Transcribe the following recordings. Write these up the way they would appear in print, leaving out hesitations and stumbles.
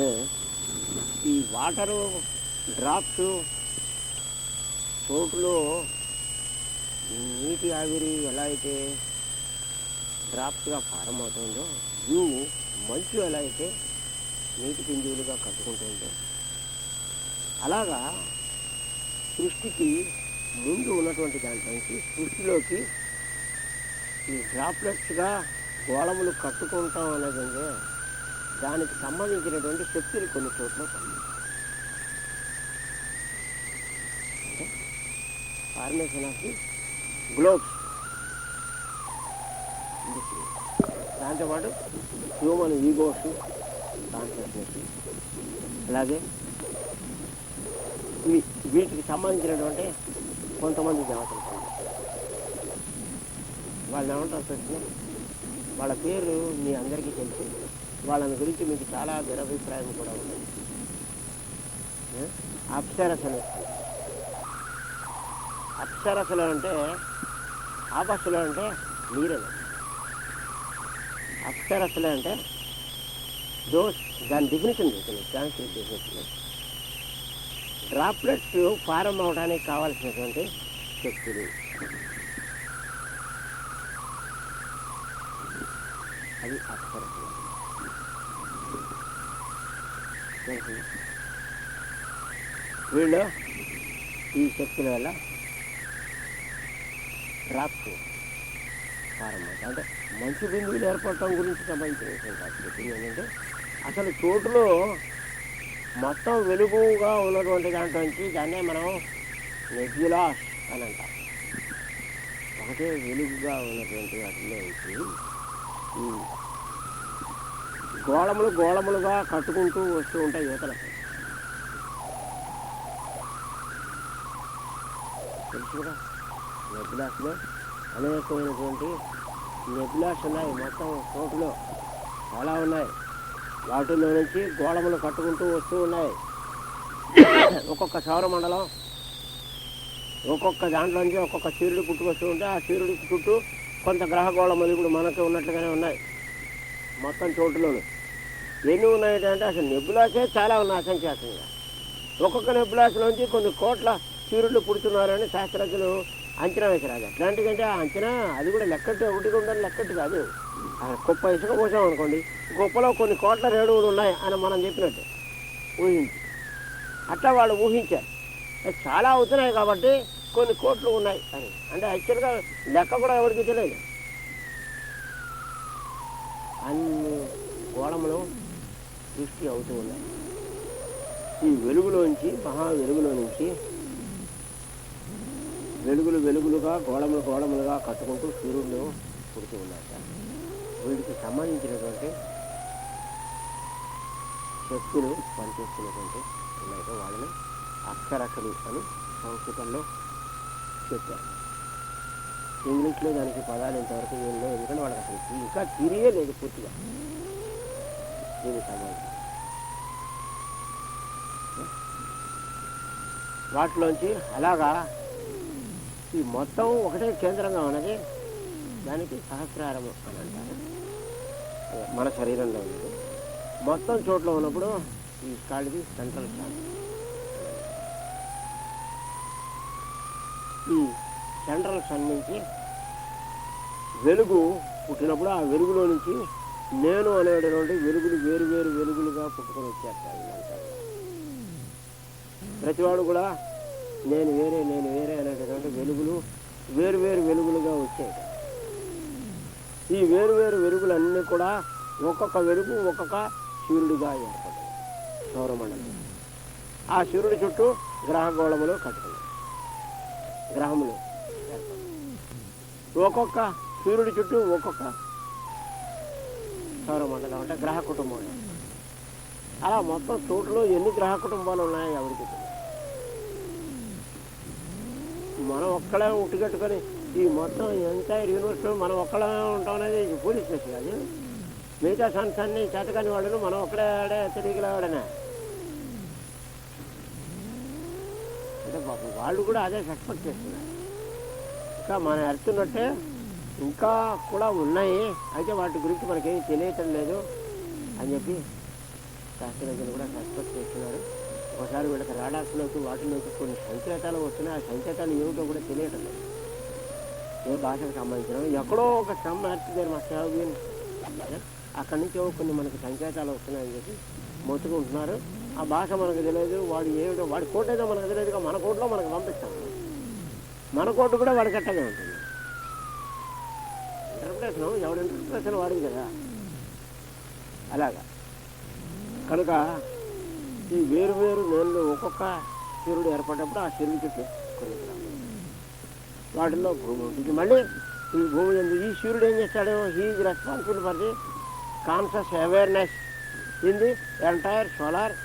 ఏ, ఈ water drops చోటులో నీటి ఆవిరి ఎలా అయితే డ్రాప్స్గా ఫారం అవుతుందో వ్యూ మంచు ఎలా అయితే నీటి బిందువులుగా కట్టుకుంటుందో అలాగా సృష్టికి ముందు ఉన్నటువంటి దాంట్లోంచి సృష్టిలోకి ఈ డ్రాప్లెట్స్గా గోళములు కట్టుకుంటాం అనేది దానికి సంబంధించినటువంటి శక్తులు కొన్ని చోట్ల అంటే ఫార్మేషన్ ఆఫ్ ది గ్లోబ్స్ దాంతోపాటు హ్యూమన్ ఈగోస్ కాన్షియస్నెస్ అలాగే వీటికి సంబంధించినటువంటి కొంతమంది దేవతలు వాళ్ళు ఏమంటారు ప్రశ్న వాళ్ళ పేరు మీ అందరికీ తెలుసు, వాళ్ళని గురించి మీకు చాలా దురభిప్రాయం కూడా ఉంది. అప్సరసలు. అప్సరసలు అంటే ఆపస్సులు అంటే మీరేనా? అప్సరసలు అంటే దాని definition Sanskrit definition droplets form అవడానికి కావాల్సినటువంటి శక్తులు. అది అప్సరసలు. వీళ్ళు ఈ శక్తుల వల్ల డ్రాప్స్ ఫారం అవుతాయి. అంటే మంచు బిందువులు ఏర్పడటం గురించి సంబంధించిన ఏంటంటే అసలు చోటులో మొత్తం వెలుగుగా ఉన్నటువంటి దాంట్లోంచి దాన్నే మనం నెబ్యులాస్ అని అంటాం. ఒకటే వెలుగుగా ఉన్నటువంటి వాటిలో ఈ గోళములుగా కట్టుకుంటూ వస్తూ ఉంటాయి యువతలకు. తెలుసు కదా, నెబ్యులాస్లో అనేకమైనటువంటి నెబ్యులాస్ ఉన్నాయి. మొత్తం చోటులో చాలా ఉన్నాయి. వాటిలో నుంచి గోళములు కట్టుకుంటూ వస్తూ ఉన్నాయి. ఒక్కొక్క సౌరమండలం ఒక్కొక్క దాంట్లోంచి ఒక్కొక్క సూర్యుడు పుట్టుకొస్తూ ఉంటే ఆ సూర్యుడికి చుట్టూ కొంత గ్రహ గోళములు ఇప్పుడు మనకు ఉన్నట్లుగానే ఉన్నాయి. మొత్తం చోటులోను ఎన్ని ఉన్నాయంటే అసలు నెబ్యులాసే చాలా ఉన్నాయి అసంఖ్యాకంగా. ఒక్కొక్క నెబ్యులాస్లోంచి కొన్ని కోట్ల సూర్యుడు పుడుతున్నారని శాస్త్రజ్ఞులు అంచనా వేసారు. అట్లాంటిదంటే ఆ అంచనా అది కూడా లెక్కట్టు ఒకటి ఉందని లెక్కట్టు కాదు. కుప్ప ఇసుక పోసాం అనుకోండి, కుప్పలో కొన్ని కోట్ల రేణువులు ఉన్నాయి అని మనం చెప్పినట్టు ఊహించి అట్లా వాళ్ళు ఊహించారు. చాలా అవుతున్నాయి కాబట్టి కొన్ని కోట్లు ఉన్నాయి అని. అంటే యాక్చువల్గా లెక్క కూడా ఎవరికి తెలియదు. అన్ని గోళములు సృష్టి అవుతూ ఉన్నాయి. ఈ వెలుగులోంచి మహా వెలుగులో నుంచి వెలుగులుగా గోళములుగా కట్టుకుంటూ సూర్యుడు పుడుతూ ఉన్నాయి. వీటికి సంబంధించినటువంటి శక్తులు పనిచేస్తున్నటువంటి ఉన్నాయి. వాళ్ళని అప్సరసలు అని సంస్కృతంలో చెప్పారు. ఇంగ్లీష్లో దానికి పదాలు ఇంతవరకు ఏం లేవు, ఎందుకంటే వాళ్ళకి అసలు ఇంకా తిరిగే లేదు పూర్తిగా దీనికి సంబంధించి. వాటిలోంచి అలాగా ఈ మొత్తం ఒకటే కేంద్రంగా ఉన్నది. దానికి సహస్రారము అని అంటారు. మన శరీరంలో ఉన్నది మొత్తం చోట్ల ఉన్నప్పుడు ఈ కాళ్ళది సెంట్రల్ స్థానం. ఈ సెంట్రల్ సన్ నుంచి వెలుగు పుట్టినప్పుడు ఆ వెలుగులో నుంచి నేను అనేటువంటి వెలుగులు వేరు వెలుగులుగా పుట్టుకొని వచ్చేస్తాయి. ప్రతివాడు కూడా నేను వేరే అనేటటువంటి వెలుగులు వేరు వెలుగులుగా వచ్చాయి. ఈ వేరు వెలుగులన్నీ కూడా ఒక్కొక్క వెలుగు ఒక్కొక్క సూర్యుడిగా ఏర్పడ్డాయి సౌరమండలం. ఆ సూర్యుడి చుట్టూ గ్రహగోళములు కట్టుకున్నాయి. గ్రహములు ఒక్కొక్క సూర్యుడి చుట్టూ ఒక్కొక్క సౌరమండలం అంటే గ్రహ కుటుంబం. అలా మొత్తం చోటులో ఎన్ని గ్రహ కుటుంబాలు ఉన్నాయో ఎవరికి తెలియదు. మనం ఒక్కడే ఉట్టుకట్టుకొని ఈ మొత్తం ఎంటైర్ యూనివర్స్లో మనం ఒక్కడే ఉంటాం అనేది ఫూలిష్నెస్ కాదు. మిగతా సన్స్ అన్ని చేతకాని వాళ్ళను మనం ఒక్కడే తెలియగలవాడనే. అంటే పాపం వాళ్ళు కూడా అదే సస్పెక్ట్ చేస్తున్నారు. ఇంకా మన ఎడుతున్నట్టే ఇంకా కూడా ఉన్నాయి, అయితే వాటి గురించి మనకేం తెలియటం లేదు అని చెప్పి శాస్త్రజ్ఞులు కూడా సస్పెక్ట్ చేస్తున్నారు. ఒకసారి వీళ్ళకి రాడార్స్లోకి వాటిలోకి కొన్ని సంకేతాలు వస్తున్నాయి. ఆ సంకేతాలు ఏమిటో కూడా తెలియటం లేదు. ఏ భాషకు సంబంధించిన ఎక్కడో ఒక some earth there must have been, అక్కడి నుంచి కొన్ని మనకి సంకేతాలు వస్తున్నాయని చెప్పి మొత్తుకుంటున్నారు. ఆ భాష మనకు తెలియదు, వాడు ఏమిటో వాడి కోట్ ఏదో మనకు తెలియదుగా, మన కోట్లో మనకు పంపిస్తాము. మన కోర్టు కూడా వాడికి అట్టనే ఉంటుంది. ఇంటర్ప్రిటేషన్ ఎవరి ఇంటర్ప్రిటేషన్ వాడింది కదా. అలాగా కనుక ఈ వేరు వేరు నేళ్ళు ఒక్కొక్క సూర్యుడు ఏర్పడినప్పుడు ఆ సూర్యుడి చుట్టూ కొన్ని వాటిల్లో భూమి ఉంటుంది. మళ్ళీ ఈ భూమి ఈ సూర్యుడు ఏం చేస్తాడు? He is responsible for the conscious awareness in the entire solar,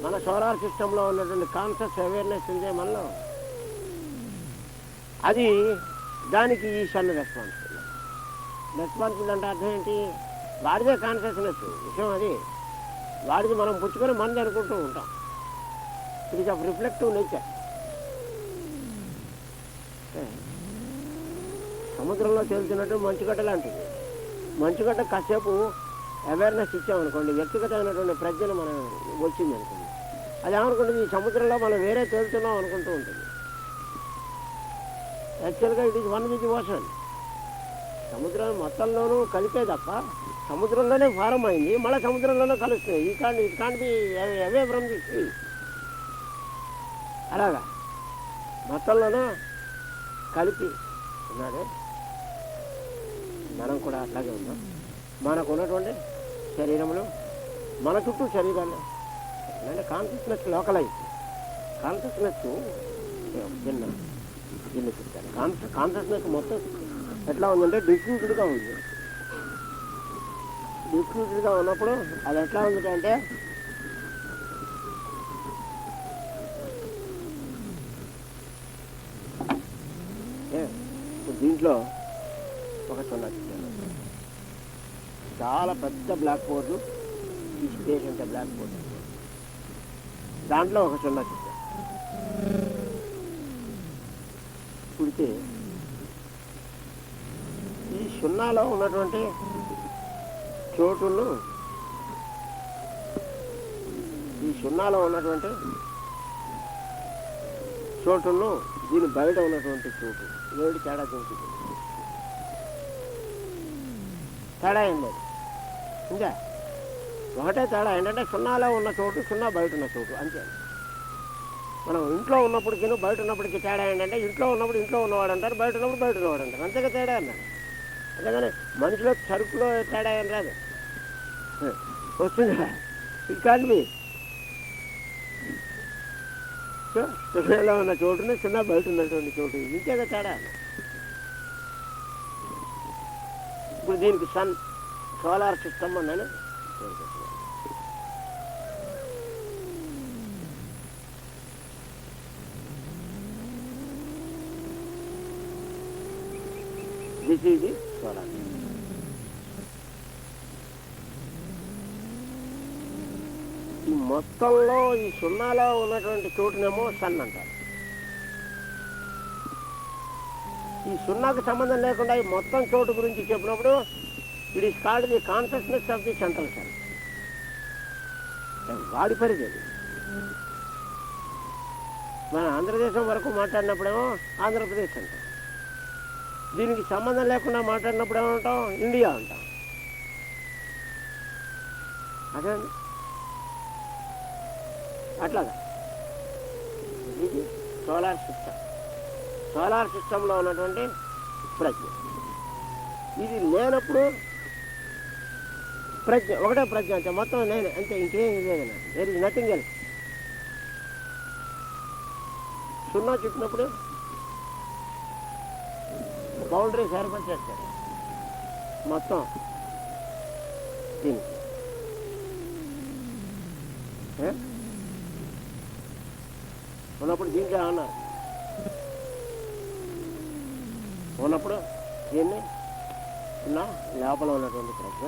మన సోలార్ సిస్టంలో ఉన్నటువంటి కాన్షియస్ అవేర్నెస్ ఉందే మనలో, అది దానికి ఈ సన్ రెస్పాన్సిబుల్. రెస్పాన్సిబుల్ అంటే అర్థం ఏంటి? వాడిదే కాన్షియస్నెస్ విషయం, అది వాడిది మనం పుచ్చుకొని మంది అనుకుంటూ ఉంటాం. It is of reflective nature. సముద్రంలో తేలుతున్నట్టు మంచుగడ్డ లాంటిది. మంచుగడ్డ కాసేపు అవేర్నెస్ ఇచ్చామనుకోండి, వ్యక్తిగతమైనటువంటి ప్రజ్ఞను మనం వచ్చింది అనుకోండి, అది ఏమనుకుంటుంది? ఈ సముద్రంలో మనం వేరే తేలుతున్నాం అనుకుంటూ ఉంటుంది. యాక్చువల్గా it is one with the ocean. సముద్రం మొత్తంలోనూ కలిపే తప్ప సముద్రంలోనే ఫారం అయింది, మళ్ళీ సముద్రంలోనే కలుస్తుంది. It can't be away from the sea. అలాగా మొత్తంలోనూ కలిపి ఉన్నాడే. మనం కూడా అట్లాగే ఉన్నాం. మనకు ఉన్నటువంటి శరీరంలో మన చుట్టూ శరీరాలు అంటే కాన్షియస్నెస్ లోకలైజ్. కాన్షియస్నెస్ చిన్న ఇల్లు చెప్తాను. కాన్షియస్నెస్ మొత్తం ఎట్లా ఉందంటే డిఫ్యూజ్డ్గా ఉంది. డిఫ్యూజ్డ్గా ఉన్నప్పుడు అది ఎట్లా ఉంది అంటే దీంట్లో ఒక సున్నా చిత్రం, చాలా పెద్ద బ్లాక్ బోర్డు, ఈ స్పేస్ అంటే బ్లాక్ బోర్డు, దాంట్లో ఒక సున్నా చిత్రం పుడితే ఈ సున్నాలో ఉన్నటువంటి చోటును, ఈ సున్నాలో ఉన్నటువంటి చోటును దీని బయట ఉన్నటువంటి చోటు ఏడు తేడా చూస్తుంది. తేడా ఏం లేదు, ఇంకా ఒకటే తేడా ఏంటంటే సున్నాలో ఉన్న చోటు, సున్నా బయట ఉన్న చోటు, అంతే. మనం ఇంట్లో ఉన్నప్పటికీ బయట ఉన్నప్పటికీ తేడా ఏంటంటే ఇంట్లో ఉన్నప్పుడు ఇంట్లో ఉన్నవాడు అంటారు, బయట ఉన్నప్పుడు బయట ఉన్నవాడు అంటారు, అంతేగా తేడా అన్నారు. అంతేగాని మనిషిలో సరుకులో తేడా ఏం రాదు. వస్తుందా? ఇట్ కాదు మీ సో సున్నాలో ఉన్న చోటుని సున్నా బయట ఉన్నటువంటి చోటు, ఇంకేగా తేడా. ఇప్పుడు దీనికి సన్ సోలార్ సిస్టమ్ అన్నాను. This is the solar. ఈ మొత్తంలో ఈ సున్నాలో ఉన్నటువంటి చోటునేమో సన్ అంటారు. ఈ సున్నాకు సంబంధం లేకుండా ఈ మొత్తం చోటు గురించి చెప్పినప్పుడు it is called the consciousness of the central sun. వాడి పరిధి అది. మన ఆంధ్రదేశం వరకు మాట్లాడినప్పుడేమో ఆంధ్రప్రదేశ్ అంటాం, దీనికి సంబంధం లేకుండా మాట్లాడినప్పుడు ఏమంటాం? ఇండియా అంటాం. అదే అట్లాగా ఇది సోలార్ సిస్టమ్. సోలార్ సిస్టంలో ఉన్నటువంటి ప్రజ్ఞ, ఇది లేనప్పుడు ప్రజ్ఞ ఒకటే ప్రజ్ఞ అంతే, మొత్తం నేను అంతే, ఇంకేం లేదన్నా. There is nothing else. సున్నా చుట్టినప్పుడు బౌండరీస్ ఏర్పరిచేస్తారు మొత్తం దీనికి. ఉన్నప్పుడు దీంట్లో ఏమన్నా ఉన్నప్పుడు దీన్ని సున్నా లోపల ఉన్నటువంటి ప్రజ్ఞ,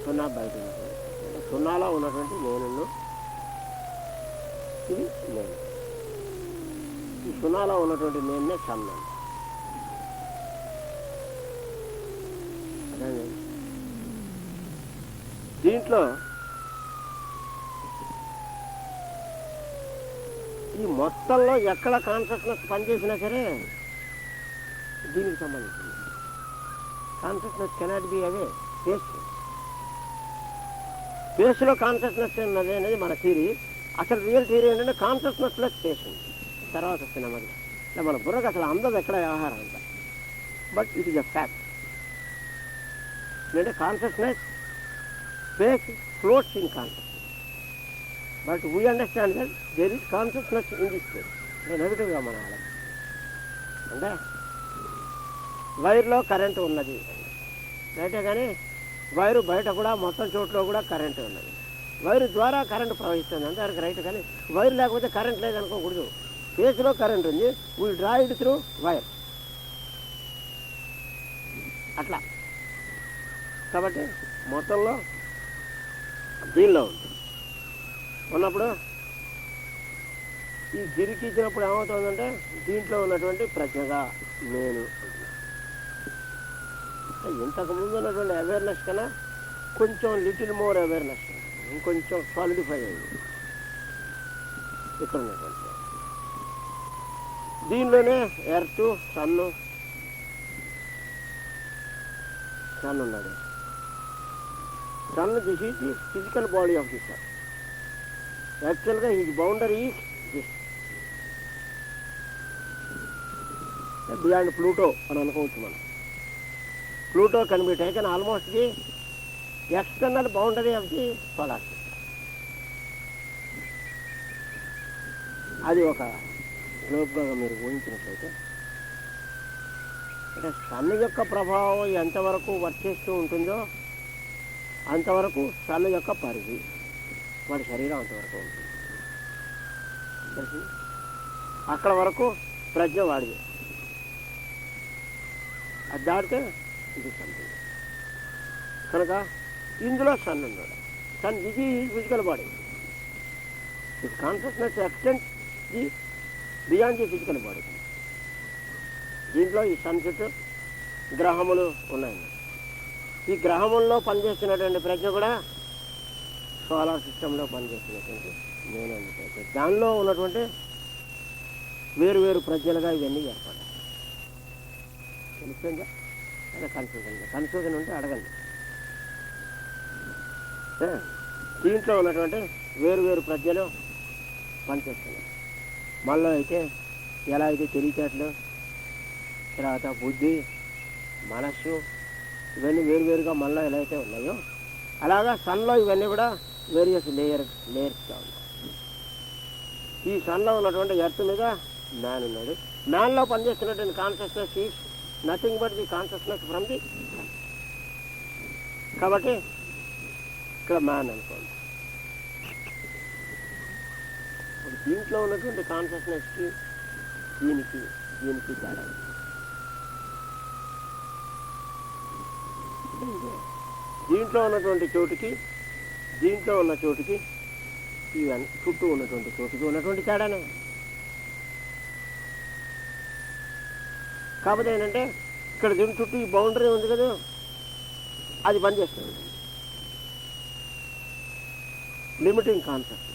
సున్నా బయట ఉన్నటువంటి ప్రజ్ఞ. సున్నాలో ఉన్నటువంటి నేను, ఇది నేను. ఈ సున్నాలో ఉన్నటువంటి నేనే సన్ అంట. అదే దీంట్లో ఈ మొత్తంలో ఎక్కడ కాన్షియస్నెస్ పనిచేసినా సరే దీనికి సంబంధించింది. కాన్షియస్నెస్ కెనాట్ బి అవే స్పేస్లో కాన్షియస్నెస్ ఉన్నది అనేది మన థియరీ. అసలు రియల్ థియరీ ఏంటంటే కాన్షియస్నెస్లో స్పేస్ ఉంది. తర్వాత వస్తున్న మరి మన బుర్రకు అసలు అందదు ఎక్కడ ఆహారం అంతా. But it is a fact. అంటే consciousness space floats in consciousness. But we understand that there is consciousness in the space. నెగటివ్గా మన వాళ్ళకి అంటే వైర్లో కరెంటు ఉన్నది రైటే, కానీ వైరు బయట కూడా మొత్తం చోట్ల కూడా కరెంటు ఉన్నది. వైరు ద్వారా కరెంటు ప్రవహిస్తుంది అంటే దానికి రైట్, కానీ వైర్ లేకపోతే కరెంట్ లేదనుకోకూడదు. స్పేస్లో కరెంట్ ఉంది, will draw it through wire అట్లా. కాబట్టి మొత్తంలో దీనిలో ఉంది ఉన్నప్పుడు ఈ గిరికి ఇచ్చినప్పుడు ఏమవుతుందంటే దీంట్లో ఉన్నటువంటి ప్రజ్ఞగా నేను ఇంతకుముందు ఉన్నటువంటి అవేర్నెస్ కన్నా కొంచెం లిటిల్ మోర్ అవేర్నెస్ ఇంకొంచెం సాలిడిఫై అయింది ఇక్కడ ఉన్నటువంటి. దీనిలోనే ఎర్త్ సన్ ఉన్నాడు. Sun this is the physical body of the sun. యాక్చువల్గా his boundary is this beyond Pluto అని అనుకోవచ్చు మనం. Pluto can be taken almost the external boundary of the solar system. అది ఒక గ్లోబ్గా మీరు ఊహించినట్లయితే అంటే సన్ యొక్క ప్రభావం ఎంతవరకు వర్క్ చేస్తూ ఉంటుందో అంతవరకు సన్ యొక్క పరిధి వాడి శరీరం అంతవరకు ఉంటుంది. తెలిసి అక్కడ వరకు ప్రజ్ఞ వాడిది. అది దాటితే ఇది సంథింగ్. కనుక ఇందులో సన్ ఉన్నాడు. సన్ ఇది physical body. It consciousness extent the beyond the physical body. దీంట్లో ఈ సన్ చుట్టూ గ్రహములు ఉన్నాయి. ఈ గ్రహముల్లో పనిచేస్తున్నటువంటి ప్రజ్ఞ కూడా సోలార్ సిస్టంలో పనిచేస్తున్నటువంటి నేను అన్నట్టు దానిలో ఉన్నటువంటి వేరు వేరు ప్రజ్ఞలుగా ఇవన్నీ ఏర్పడ్డాయి. తెలిసిందా? అదే కన్ఫ్యూజన్ ఉంటే అడగండి. దీంట్లో ఉన్నటువంటి వేరు వేరు ప్రజ్ఞలు పనిచేస్తున్నాయి. మళ్ళీ అయితే ఎలా అయితే తెలివితేటలు, తర్వాత బుద్ధి, మనస్సు ఇవన్నీ వేరువేరుగా మళ్ళీ ఎలా అయితే ఉన్నాయో అలాగా సన్లో ఇవన్నీ కూడా వేరియస్ లేయర్స్గా ఉన్నాయి. ఈ సన్లో ఉన్నటువంటి ఎర్త్ మీద మ్యాన్ ఉన్నాడు. మ్యాన్లో పనిచేస్తున్నటువంటి consciousness is nothing but the consciousness from the. కాబట్టి ఇక్కడ మ్యాన్ అనుకోండి. దీంట్లో ఉన్నటువంటి కాన్షియస్నెస్కి దీనికి తేడా. దీంట్లో ఉన్నటువంటి చోటుకి దీంట్లో ఉన్న చోటుకి ఇవన్నీ చుట్టూ ఉన్నటువంటి చోటుకి ఉన్నటువంటి తేడానే. కాకపోతే ఏంటంటే ఇక్కడ దీని చుట్టూ ఈ బౌండరీ ఉంది కదా, అది పనిచేస్తుంది. లిమిటింగ్ కాన్సెప్ట్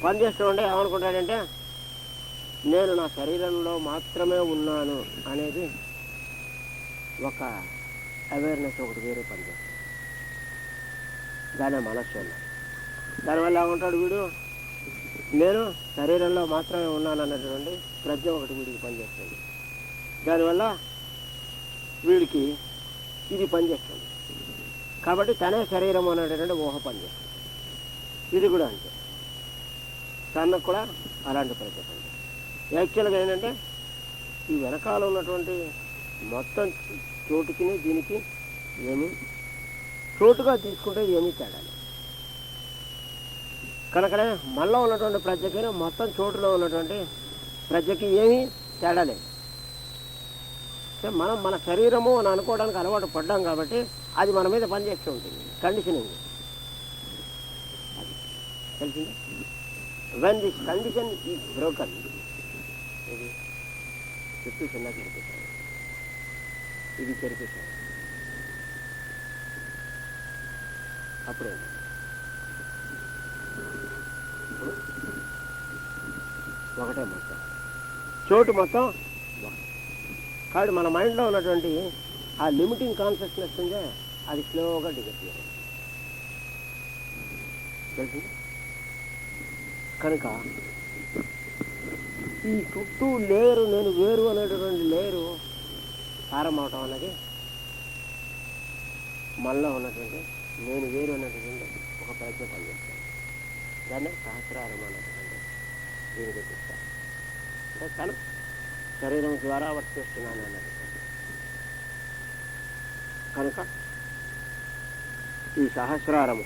పనిచేస్తూ ఉంటే ఏమనుకుంటాడంటే నేను నా శరీరంలో మాత్రమే ఉన్నాను అనేది ఒక అవేర్నెస్ ఒకటి వేరే పనిచేస్తుంది. దాని మనస్సు ఉన్నది. దానివల్ల ఏమంటాడు వీడు నేను శరీరంలో మాత్రమే ఉన్నాను అన్నటువంటి ప్రజ్ఞ ఒకటి వీడికి పనిచేస్తుంది. దానివల్ల వీడికి ఇది పనిచేస్తుంది. కాబట్టి తనే శరీరం అనేటటువంటి ఊహ పనిచేస్తుంది. ఇది కూడా అంతే. సన్నకు కూడా అలాంటి ప్రజ్ఞ పనిచేస్తుంది. యాక్చువల్గా ఏంటంటే ఈ వెనకాల ఉన్నటువంటి మొత్తం చోటుకి దీనికి ఏమి చోటుగా తీసుకుంటే ఏమీ తేడా లేదు. కనుకనే మనలో ఉన్నటువంటి ప్రజ్ఞకి మొత్తం చోటులో ఉన్నటువంటి ప్రజ్ఞకి ఏమీ తేడా లేదు. మనం మన శరీరము అని అనుకోవడానికి అలవాటు పడ్డాం కాబట్టి అది మన మీద పనిచేస్తూ ఉంటుంది. కండిషనింగ్ అది తెలిసింది. When this condition is broken, ఇది చుట్టూ చిన్న చెరిపేశాను, ఇది చెరిపేశాను. అప్పుడే ఒకటే మొత్తం, చోటు మొత్తం కాబట్టి మన మైండ్లో ఉన్నటువంటి ఆ లిమిటింగ్ కాన్షియస్నెస్ ఉందే అది స్లోగా డిగెట్ తెలిసింది. కనుక ఈ చుట్టూ లేరు నేను వేరు అనేటటువంటి లేరు ప్రారంభం అన్నది మనలో ఉన్నటువంటి నేను వేరు అనేటటువంటి ఒక ప్రజ్ఞ పనిచేస్తాను. దాన్ని సహస్రారం అనేటటువంటి దీనికి చూస్తాను. అంటే తను శరీరం ద్వారా వర్తిస్తున్నాను అన్నది. కనుక ఈ సహస్రారము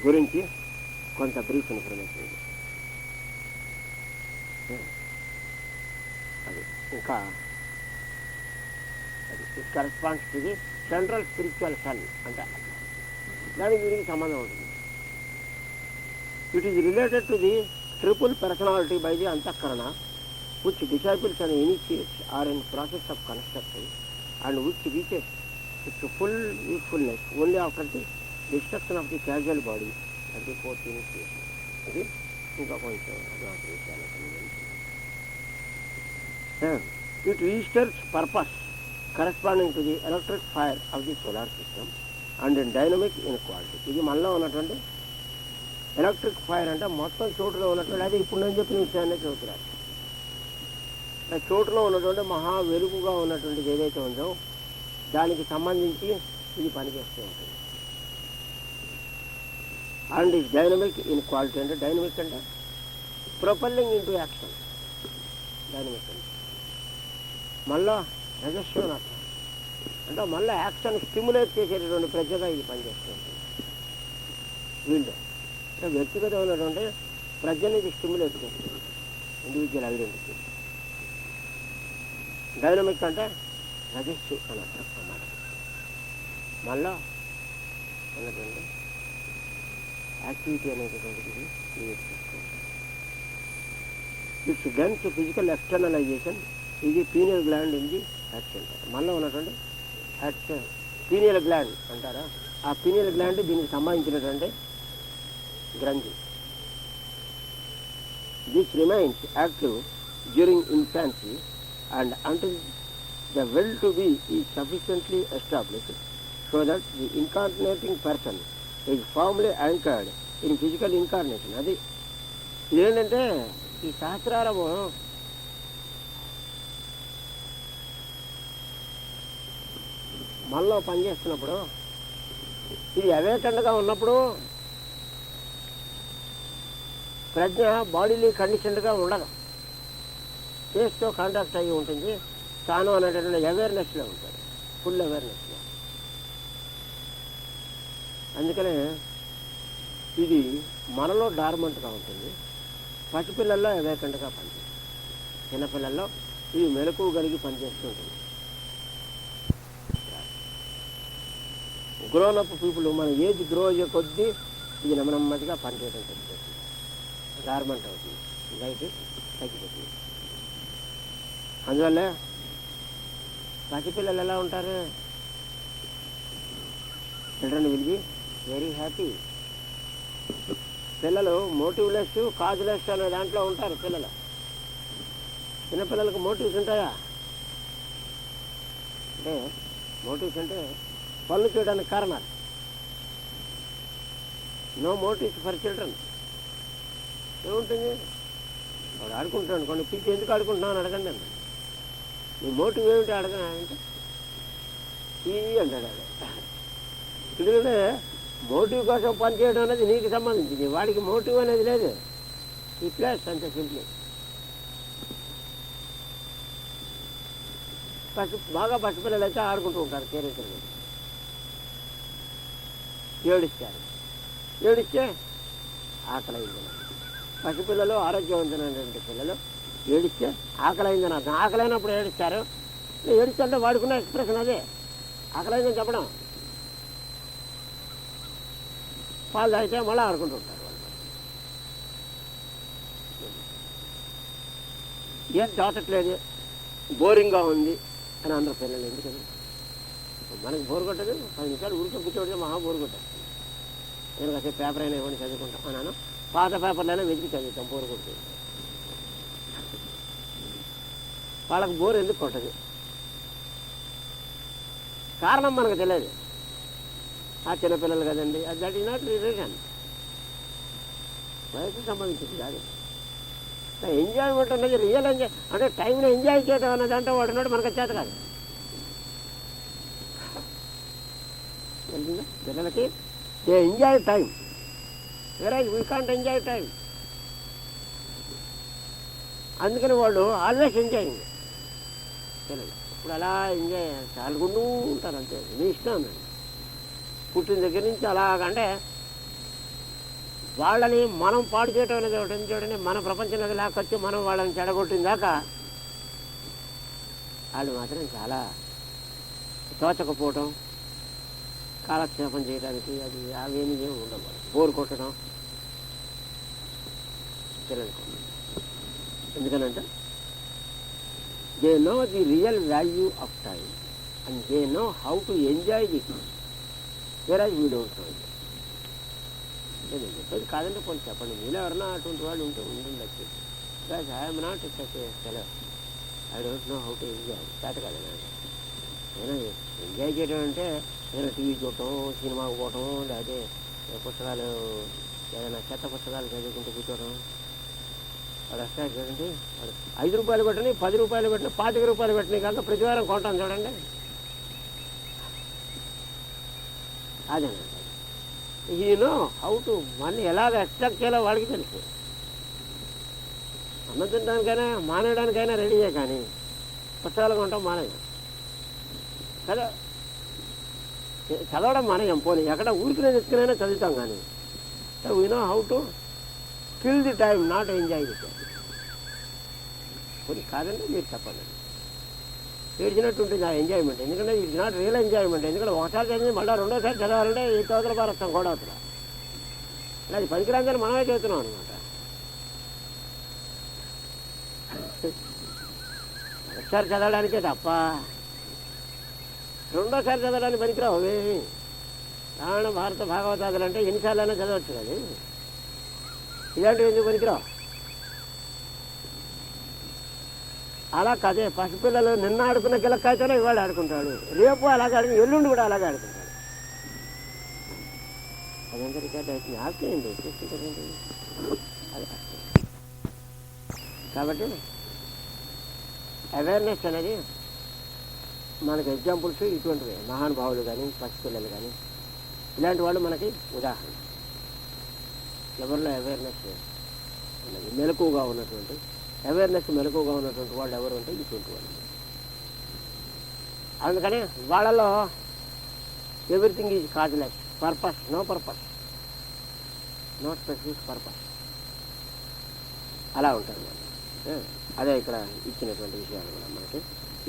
గురించి కొంత బ్రీఫ్ ఇన్ఫర్మేషన్ అది. ఇంకా అది it corresponds to the central spiritual sun అంటే దానికి వీరికి సంబంధం ఉంటుంది. It is related to the triple personality by the antahkarana which disciples and initiates are in process of constructing and which reaches its full usefulness only after the destruction of the casual body at the fourth initiation. ఇది ఇంకా కొంచెం it registers purpose corresponding to the electric fire of the solar system and in dynamic inequality. ఇది మనలో ఉన్నటువంటి electric fire అంటే మొత్తం చోటులో ఉన్నటువంటి, అది ఇప్పుడు నేను చెప్పిన విషయాన్ని చదువుతున్నారు. చోటులో ఉన్నటువంటి మహా వెలుగుగా ఉన్నటువంటిది ఏదైతే ఉందో దానికి సంబంధించి ఇది పనిచేస్తూ ఉంటుంది. And is dynamic in quality అంటే డైనమిక్ అంటే ప్రొపల్లింగ్ ఇంటూ యాక్షన్. డైనమిక్ అంటే మళ్ళా రజస్వన్ అర్థం అంటే మళ్ళీ యాక్షన్ స్టిమ్యులేట్ చేసేటటువంటి ప్రజగా ఇది పనిచేస్తూ ఉంటుంది. వీళ్ళు అంటే వ్యక్తిగతమైనటువంటి ప్రజల్ని ఇది స్టిమ్యులేట్ చేస్తుంది, ఇండివిజువల్ ఐడెంటిటీ. డైనమిక్ అంటే రజస్సు అని అర్థం అన్నమాట. మళ్ళా ఉన్నటువంటి యాక్టివిటీ అనేటటువంటిది క్రియేట్ చేసుకుంటాం. ఇట్స్ డెన్స్ ఫిజికల్ ఎక్స్టర్నలైజేషన్ ఇది pineal gland in the head center. మళ్ళీ ఉన్నటువంటి హెడ్ పీనియల్ గ్లాండ్ అంటారా, ఆ పీనియల్ గ్లాండ్ దీనికి సంబంధించినటువంటి గ్రంథి. This remains active during infancy and until the will to be is sufficiently established so that the incarnating person is firmly anchored in physical incarnation. అది ఏంటంటే ఈ సహస్రారము మనలో పనిచేస్తున్నప్పుడు ఇది అవేకండ్గా ఉన్నప్పుడు ప్రజ్ఞ బాడీలీ కండిషన్డ్గా ఉండదు, ఫేస్తో కాంటాక్ట్ అయ్యి ఉంటుంది. తాను అనేటటువంటి అవేర్నెస్లో ఉంటాడు, ఫుల్ అవేర్నెస్లో. అందుకనే ఇది మనలో డార్మెంట్గా ఉంటుంది, పసిపిల్లల్లో అవేకండ్గా పనిచేస్తుంది, చిన్నపిల్లల్లో ఇది మెలకువ కలిగి పనిచేస్తూ ఉంటుంది. గ్రోనప్ పీపుల్ మన ఏజ్ గ్రో అయ్యే కొద్దీ ఇది నెమ్మదిగా పనిచేయడం జరుగుతుంది, డార్మెంట్ అవుతుంది, లైట్ తగ్గిపోతుంది. అందువల్ల పసిపిల్లలు ఎలా ఉంటారు, children will be very happy. పిల్లలు మోటివ్లెస్ కాజ్లెస్ అనే దాంట్లో ఉంటారు పిల్లలు. చిన్నపిల్లలకు మోటివ్స్ ఉంటాయా అంటే, మోటివ్స్ అంటే పనులు చేయడానికి కారణాలు. No motives for children. ఏముంటుంది, వాడు ఆడుకుంటాడు కొన్ని పిచ్చి, ఎందుకు ఆడుకుంటున్నావు అని అడగండి అండి. నీ మోటివ్ ఏమిటి అడగా అంటే టీవీ అంటాడు. ఎందుకంటే మోటివ్ కోసం పనిచేయడం అనేది నీకు సంబంధించింది, వాడికి మోటివ్ అనేది లేదు. ఈ ప్లేస్ అంతే సింప్లీ. బాగా పసిపిల్లలు అయితే ఆడుకుంటూ ఉంటారు, కేరింతలు ఏడుస్తారు. ఏడిస్తే ఆకలి అయిందని. పసిపిల్లలు ఆరోగ్యవంతమైనటువంటి పిల్లలు ఏడిస్తే ఆకలి అయిందని అర్థం. ఆకలైనప్పుడు ఏడుస్తారు. ఏడుస్తుంటే వాడుకున్న ఎక్స్ప్రెషన్ అదే, ఆకలైందని చెప్పడం. పాలు తాగితే మళ్ళీ ఆడుకుంటూ ఉంటారు వాళ్ళు. ఏం తోచట్లేదు, బోరింగ్గా ఉంది అని అందరు పిల్లలు. ఎందుకని మనకి బోరు కొట్టదు, 10 నిమిషాలు ఊరికే కూర్చోడితే మహా బోరు కొట్టదు. నేను కాసేపు పేపర్ అయినా ఇవ్వండి చదువుకుంటాం అన్నాను, పాత పేపర్లైనా వెతికి చదువుతాం బోరు కొడుతుంది. వాళ్ళకి బోరు ఎందుకు కొట్టదు? కారణం మనకు తెలియదు. ఆ చిన్నపిల్లలు కదండి, అది దట్ ఈజ్ నాట్ రీజన్, వయసు సంబంధించింది కాదు. ఎంజాయ్మెంట్ అనేది రియల్ ఎంజాయ్ అంటే టైంని ఎంజాయ్ చేయడం అన్నది అంటే వాడున్నాడు మనకు చేత కాదు. తెలిసిందా పిల్లలకి? దే ఎంజాయ్ టైం, వెరాజ్ వీ కాంట్ ఎంజాయ్ టైం. అందుకని వాళ్ళు ఆల్వేస్ ఎంజాయింగ్ పిల్లలు. ఇప్పుడు అలా ఎంజాయ్ చాలుకుంటూ ఉంటారు అంతే, మీ ఇష్టం అన్నాడు. పుట్టిన దగ్గర నుంచి అలాగంటే వాళ్ళని మనం పాడు చేయటం అనేది ఒకటి చూడండి. మన ప్రపంచంలోకి లాక్కొచ్చి మనం వాళ్ళని చెడగొట్టిన దాకా వాళ్ళు మాత్రం చాలా తోచకపోవటం, కాలక్షేపం చేయడానికి అది అవేమీ ఏమి ఉండవు. బోరు కొట్టడం పిల్లలకు. ఎందుకనంటే they know the real value of time and they know how to enjoy the time, whereas we don't know. నేను చెప్పేది కాదంటే కొంచెం చెప్పండి, మీలో ఎవరన్నా అటువంటి వాళ్ళు ఉంటే ఉండొచ్చు. బికాజ్ ఐఎమ్ నాట్ సెలవు, I don't know how to enjoy. చేత కాదు. నేను ఎంజాయ్ చేయడం అంటే నేను టీవీ చూడటం, సినిమాకు పోవటం, లేకపోతే పుస్తకాలు ఏదైనా చెత్త పుస్తకాలు చదువుకుంటూ కూర్చోవడం. వాడు వస్తాడు చూడండి, వాడు 5 రూపాయలు పెట్టని, 10 రూపాయలు పెట్టిన, 25 రూపాయలు పెట్టిన కాక ప్రతి వారం కొంటాను చూడండి. అదేనండి, ఈయనో హౌ టు మనీ ఎలాగ ఎక్స్ట్రాక్ట్ చేయాలో వాడికి తెలుసు. అన్నం తినడానికైనా మానేయడానికైనా రెడీయే, కానీ పుస్తకాలు కొంటాం మానేయం కదా. చదవడం మానేయం, పోనీ ఎక్కడ ఊరికినే తెచ్చుకునైనా చదువుతాం, కానీ we know how to kill the time, not enjoy the time. పోనీ కాదండి మీరు చెప్పండి, ఏడ్చినట్టు ఉంటుంది ఆ ఎంజాయ్మెంట్. ఎందుకంటే ఇట్స్ నాట్ రియల్ ఎంజాయ్మెంట్. ఎందుకంటే ఒకసారి చదివి మళ్ళీ రెండోసారి చదవాలంటే ఈ తోతల భారతం కూడా అవుతుంది. అది పనికిరాందని మనమే చేస్తున్నాం అనమాట. ఒకసారి చదవడానికే తప్ప రెండోసారి చదవడానికి పనికిరావు అవేమి. రామాయణ భారత భాగవతాదులు అంటే ఎన్నిసార్లైనా చదవచ్చు, కానీ ఇలాంటివి ఎందుకు పనికిరావు? అలా కదే పసిపిల్లలు నిన్న ఆడుకున్న గిలక్కాయతోనే ఇవాళ ఆడుకుంటాడు, రేపు అలాగే ఎల్లుండి కూడా అలాగే ఆడుకుంటాడు. అదంతా రికార్డ్ అవుతుంది, ఆపేయండి కదండి. అది కాబట్టి అవేర్నెస్ అనేది మనకి ఎగ్జాంపుల్స్ ఇటువంటివి. మహానుభావులు కానీ పసిపిల్లలు కానీ ఇలాంటి వాళ్ళు మనకి ఉదాహరణ. ఎవరిలో అవేర్నెస్ ఉన్నది, మెలకువగా ఉన్నటువంటి మెలకువగా ఉన్నటువంటి వాళ్ళు ఎవరు అంటే ఇటువంటి వాళ్ళు. అందుకని వాళ్ళలో everything is causeless, purpose, no purpose, no specific purpose, అలా ఉంటారు. అదే ఇక్కడ ఇచ్చినటువంటి విషయాలు కూడా మనకి.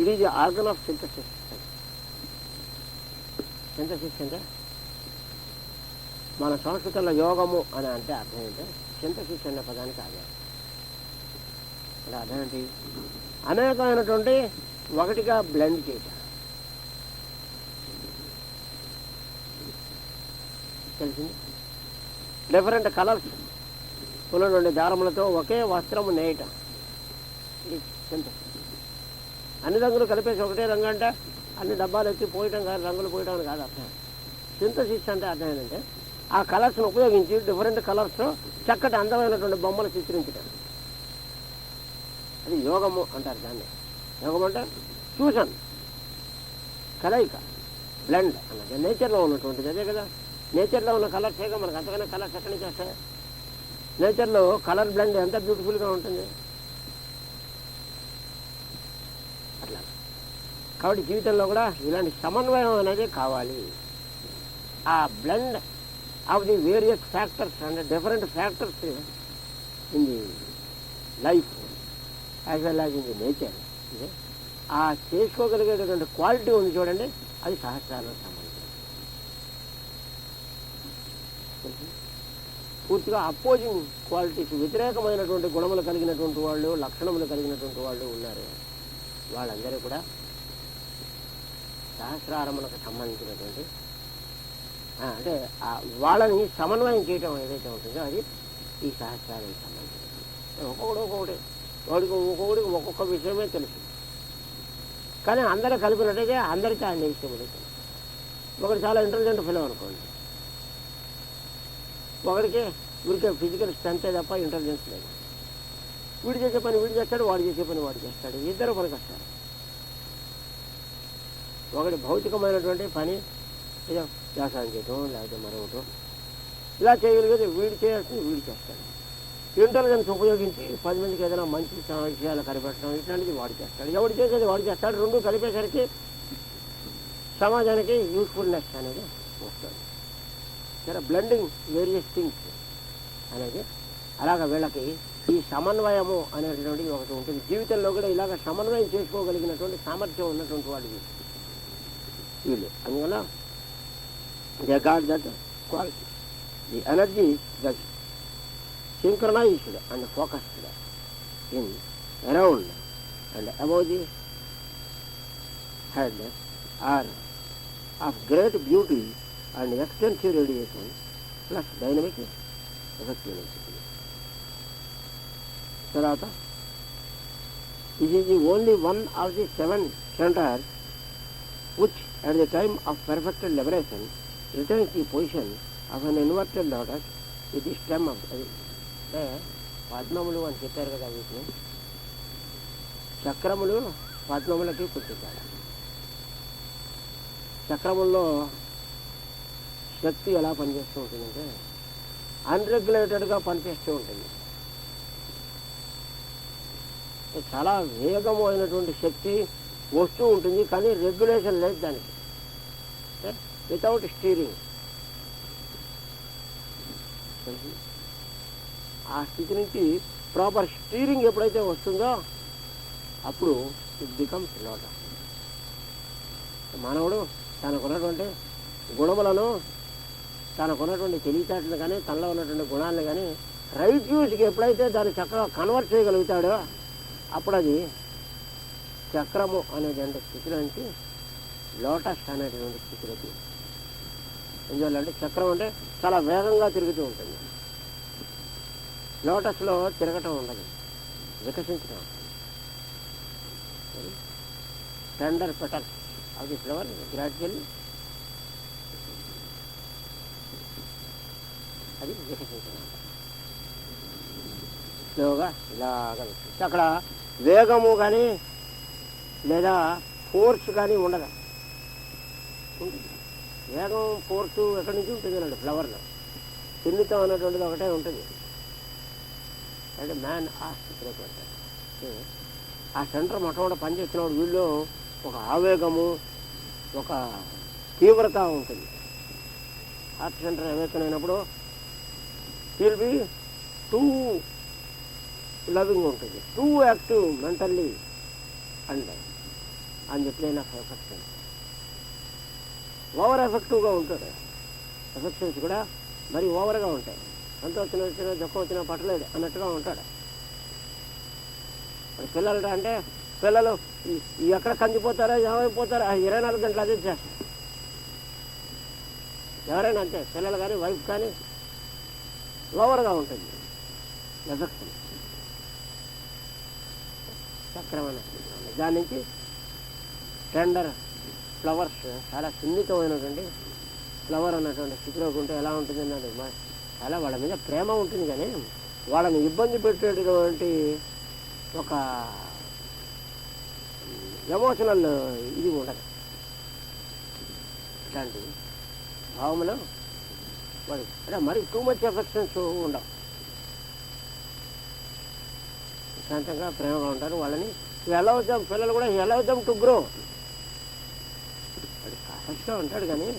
ఇది is organ of synthesis. Synthesis అంటే మన సంస్కృతంలో యోగము అని అంటే అర్థం ఏంటంటే సింథసిస్ అనే పదానికి అదే అర్థం ఏంటి? అనేకమైనటువంటి ఒకటిగా బ్లెండ్ చేయటం. తెలిసింది? డిఫరెంట్ కలర్స్ ఉన్నటువంటి దారములతో ఒకే వస్త్రము నేయటం, ఇది సింథసిస్. అన్ని రంగులు కలిపేసి ఒకటే రంగు అంటే అన్ని డబ్బాలు ఎత్తి పోయటం కాదు, రంగులు పోయటం అని కాదు అర్థం. సింథసిస్ అంటే అర్థం ఏంటంటే ఆ కలర్స్ను ఉపయోగించి డిఫరెంట్ కలర్స్తో చక్కటి అందమైనటువంటి బొమ్మలు చిత్రించడం. అది యోగము అంటారు దాన్ని. యోగం అంటే ఫ్యూజన్, కలయిక, బ్లెండ్ అన్నది నేచర్లో ఉన్నటువంటిది. అదే కదా, నేచర్లో ఉన్న కలర్సేగా మనకు అంతకన్నా కలర్స్ ఎక్కడి నుంచి వస్తాయి? నేచర్లో కలర్ బ్లెండ్ ఎంత బ్యూటిఫుల్గా ఉంటుంది అట్లా. కాబట్టి జీవితంలో కూడా ఇలాంటి సమన్వయం అనేది కావాలి. ఆ blend of the various factors and different factors in the life as well as in the nature, ఆ చేసుకోగలిగేటటువంటి క్వాలిటీ ఉంది చూడండి, అది సహస్రాలకు సంబంధించి. పూర్తిగా అపోజింగ్ క్వాలిటీస్, వ్యతిరేకమైనటువంటి గుణములు కలిగినటువంటి వాళ్ళు, లక్షణములు కలిగినటువంటి వాళ్ళు ఉన్నారు. వాళ్ళందరూ కూడా సహస్రారములకు సంబంధించినటువంటి అంటే వాళ్ళని సమన్వయం చేయటం ఏదైతే ఉంటుందో అది ఈ సహస్రానికి సంబంధించినది. ఒక్కొక్కటి ఒక్కొక్కడికి ఒక్కొక్క విషయమే తెలుసు, కానీ అందరూ కలిపినట్టయితే అందరికీ అన్ని విషయములు తెలుసు. ఒకటి చాలా ఇంటెలిజెంట్ ఫిలో అనుకోండి, ఒకడికి వీడికి ఫిజికల్ స్ట్రెంతే తప్ప ఇంటెలిజెన్స్ లేదు. వీడు చేసే పని వీడు చేస్తాడు, వాడు చేసే పని వాడు చేస్తాడు, ఇద్దరు పనికి వస్తారు. ఒకటి భౌతికమైనటువంటి పని ఏదో వ్యవసాయం చేయటం లేకపోతే మరొకటం ఇలా చేయగలిగేది వీడు చేయాల్సింది వీడు చేస్తాడు. ఇంటెలిజెన్స్ ఉపయోగించి 10 మందికి ఏదైనా మంచి విషయాలు కనిపెట్టడం ఇట్లాంటిది వాడు చేస్తాడు. ఎవడు చేసేది వాడు చేస్తాడు. రెండు కలిపేసరికి సమాజానికి యూస్ఫుల్నెస్ అనేది వస్తుంది. సరే, బ్లెండింగ్ వేరియస్ థింగ్స్ అనేది అలాగ వీళ్ళకి ఈ సమన్వయము అనేటటువంటిది ఒకటి ఉంటుంది. జీవితంలో కూడా ఇలాగ సమన్వయం చేసుకోగలిగినటువంటి సామర్థ్యం ఉన్నటువంటి వాళ్ళు వీళ్ళు. అందువల్ల they got that quality. The energy that synchronized and focused in, around and above the head are of great beauty and extensive radiation plus dynamic effectiveness. తర్వాత this is the only one of the 7 centers which at the time of perfect liberation retains the position of an inverted lotus with the stem of అంటే పద్మములు అని చెప్పారు కదా, వీటిని చక్రములు పద్మములకి పుట్టించాలి. చక్రముల్లో శక్తి ఎలా పనిచేస్తూ ఉంటుందంటే అన్రెగ్యులేటెడ్గా పనిచేస్తూ ఉంటుంది. చాలా వేగము అయినటువంటి శక్తి వస్తూ ఉంటుంది, కానీ రెగ్యులేషన్ లేదు దానికి. Without steering. ఆ స్థితి నుంచి ప్రాపర్ స్టీరింగ్ ఎప్పుడైతే వస్తుందో అప్పుడు ఇట్ బికమ్స్ లోటస్. మానవుడు తనకున్నటువంటి గుణములను, తనకున్నటువంటి తెలివితేటలు కానీ తనలో ఉన్నటువంటి గుణాలను కానీ రైట్ యూస్కి ఎప్పుడైతే దాన్ని చక్కగా కన్వర్ట్ చేయగలుగుతాడో అప్పుడు అది చక్రము అనేటువంటి స్థితిలో నుంచి లోటస్ అనేటువంటి స్థితిలోకి. ఎందువల్లంటే చక్రం అంటే చాలా వేగంగా తిరుగుతూ ఉంటుంది. లోటస్లో తిరగటం ఉండదు, వికసించడం ఉంటుంది. Tender petals of the flower gradually అది వికసించడం. స్లోగా ఇలాగా వికసిస్తుంది. అక్కడ వేగము కానీ లేదా ఫోర్స్ కానీ ఉండదు. వేగం ఫోర్సు ఎక్కడి నుంచి ఉంటుంది అండి ఫ్లవర్లో. సున్నితం అనేటువంటిది ఒకటే ఉంటుంది. అంటే మ్యాన్ ఆ స్థితిలోకి వెళ్తాడు. ఆ సెంటర్ మొట్టమొదటి పనిచేసినప్పుడు వీళ్ళు ఒక ఆవేగము, ఒక తీవ్రత ఉంటుంది. హార్ట్ సెంటర్ అవేకన్ అయినప్పుడు విల్ బి టూ లవింగ్ ఉంటుంది, టూ యాక్టివ్ మెంటల్లీ అండ్ అని the plane of affection. Over ఎఫెక్టివ్గా ఉంటుంది. ఎఫెక్షన్స్ కూడా మరి ఓవర్గా ఉంటాయి. సంతోషం వచ్చినా దుఃఖం వచ్చినా పట్టలేదు అన్నట్టుగా ఉంటాడు. మరి పిల్లలు అంటే పిల్లలు ఎక్కడ కందిపోతారో ఏమైపోతారో 24 గంటలు అదే చేస్తారు. ఎవరైనా అంతే, పిల్లలు కానీ వైఫ్ కానీ ఓవర్గా ఉంటుంది ఎఫెక్షన్. చక్రమైన దాని నుంచి టెండర్ ఫ్లవర్స్ చాలా సున్నితమైనటువంటి ఫ్లవర్ అన్నటువంటి స్థితిలోకి ఉంటే ఎలా ఉంటుంది అన్నది చాలా వాళ్ళ మీద ప్రేమ ఉంటుంది, కానీ వాళ్ళని ఇబ్బంది పెట్టేటటువంటి ఒక ఎమోషనల్ ఇది ఉండదు. ఇట్లాంటి భావములో వాడు అంటే మరి టూ మచ్ ఎఫెక్షన్స్ ఉండవు. ప్రశాంతంగా ప్రేమగా ఉంటారు. వాళ్ళని ఎలా అవుతాం పిల్లలు కూడా ఎలా అవుతాం టు గ్రో. వాడు కాస్ట్గా ఉంటాడు, కానీ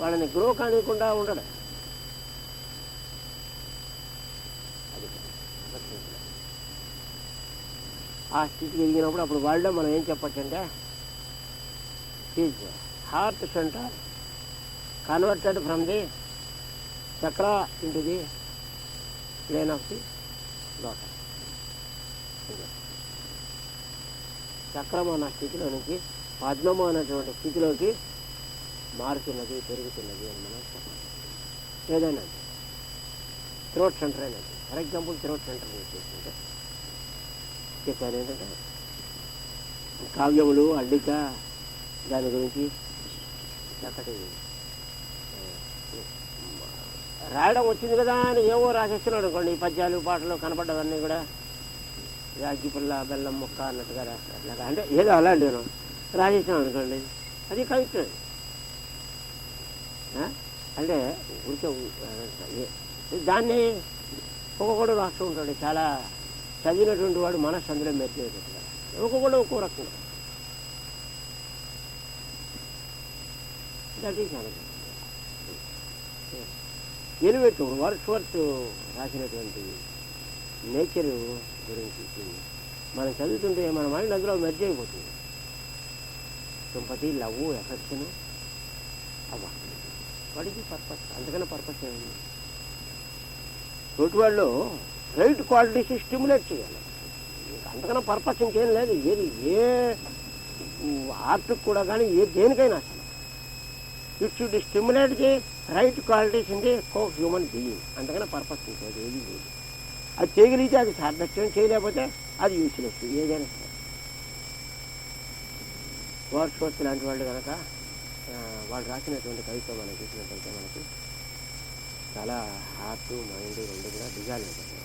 వాళ్ళని గ్రో కానివ్వకుండా ఉండడు. ఆ స్థితికి ఎదిగినప్పుడు అప్పుడు వాళ్ళలో మనం ఏం చెప్పచ్చు అంటే is heart centre converted from the chakra into the plane of the lotus. చక్రం అన్న స్థితిలో నుంచి పద్మము అనేటువంటి స్థితిలోకి మారుతున్నది, పెరుగుతున్నది అని మనం చెప్పాలి. ఏదైనా థ్రోట్ సెంటర్ అనేది, ఫర్ ఎగ్జాంపుల్ థ్రోట్ సెంటర్ చేసుకుంటే చెప్పాను ఏంటంటే కావ్యములు అల్లిక దాని గురించి చక్కటి రాయడం వచ్చింది కదా అని ఏవో రాసేస్తున్నాడు అనుకోండి. ఈ పద్యాలు పాటలు కనపడ్డవన్నీ కూడా అగ్గిపుల్ల బెల్లం ముక్క అన్నట్టుగా రాస్తాడు. అంటే ఏదో అలాంటివి రాసేసాం అనుకోండి, అది కవిత్వం. అంటే ఊరికే దాన్ని ఒక్కొక్కడు రాస్తూ ఉంటాడు. చాలా చదివినటువంటి వాడు మనసు అందులో మెరిచేటట్టుగా, ఒక్కొక్కడు ఒక్కో రకంగా. దట్ ఈస్ అనగా ఎలివేట్ వర్డ్స్వర్త్ రాసినటువంటి నేచర్ గురించి మనం చదువుతుంటే మన మైండ్ అందులో మెర్జ్ అయిపోతుంది. సింపతి, లవ్, ఎఫెక్షన్, అవ్వ వాడికి పర్పస్. అందుకనే పర్పస్ ఏముంది? తోటివాళ్ళు రైట్ క్వాలిటీస్ స్టిమ్యులేట్ చేయాలి. అంతకన్నా పర్పస్ ఇంకేం లేదు. ఏది ఏ ఆర్ట్కి కూడా కానీ దేనికైనా అసలు it should stimulate the right qualities in the co human being. అంతకన్నా పర్పస్ ఇంకేది ఏది లేదు. అది చేయగలిగితే అది సార్థక్యం, చేయలేకపోతే అది యూస్లెస్. ఏదైనా సరే వర్డ్స్వర్త్ లాంటి వాళ్ళు కనుక వాళ్ళు రాసినటువంటి కవిత్వం మనం చూసినట్టయితే మనకి చాలా హార్ట్ మైండ్ రెండు కూడా డిజాల్వ్ అయిపోతుంది.